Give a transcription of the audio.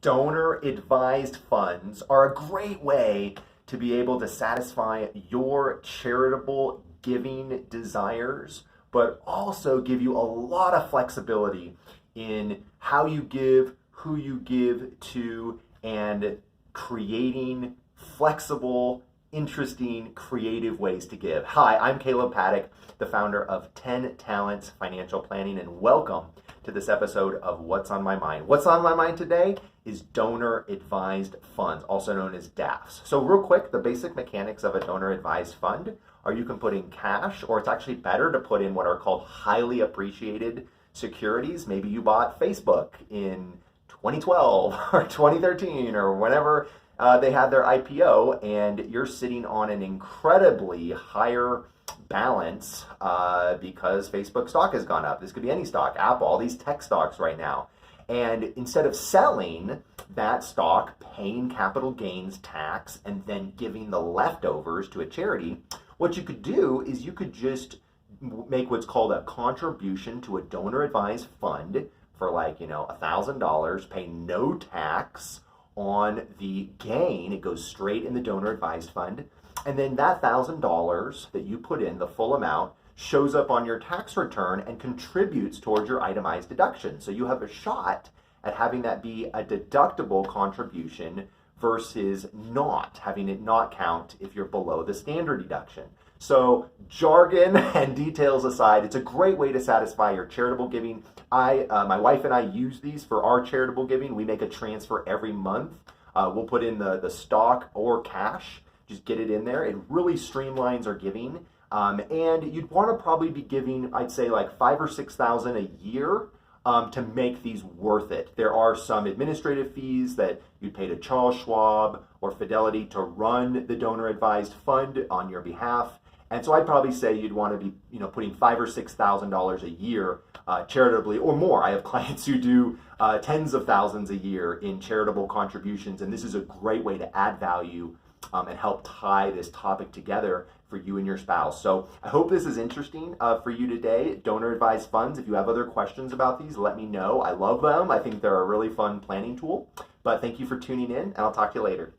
donor-advised funds are a great way to be able to satisfy your charitable giving desires, but also give you a lot of flexibility in how you give, who you give to, and creating flexible, interesting, creative ways to give. Hi, I'm Kaleb, the founder of 10 Talents Financial Planning, and welcome to this episode of What's on My Mind. What's on my mind today is donor-advised funds, also known as DAFs. So real quick, the basic mechanics of a donor-advised fund are you can put in cash, or it's actually better to put in what are called highly appreciated securities. Maybe you bought Facebook in 2012 or 2013 or whenever they had their IPO, and you're sitting on an incredibly higher balance because Facebook stock has gone up. This could be any stock, Apple, all these tech stocks right now. And instead of selling that stock, paying capital gains tax, and then giving the leftovers to a charity, what you could do is you could just make what's called a contribution to a donor-advised fund for $1,000, pay no tax on the gain. It goes straight in the donor-advised fund. And then that $1,000 that you put in, the full amount, shows up on your tax return and contributes towards your itemized deduction. So you have a shot at having that be a deductible contribution versus not having it not count if you're below the standard deduction. So jargon and details aside, it's a great way to satisfy your charitable giving. My wife and I use these for our charitable giving. We make a transfer every month. We'll put in the stock or cash, just get it in there. It really streamlines our giving. And you'd want to probably be giving, I'd say, like $5,000 or $6,000 a year to make these worth it. There are some administrative fees that you'd pay to Charles Schwab or Fidelity to run the donor-advised fund on your behalf. And so I'd probably say you'd want to be, putting $5,000 or $6,000 a year charitably or more. I have clients who do tens of thousands a year in charitable contributions, and this is a great way to add value and help tie this topic together for you and your spouse. So I hope this is interesting for you today. Donor-advised funds. If you have other questions about these, let me know. I love them. I think they're a really fun planning tool. But thank you for tuning in, and I'll talk to you later.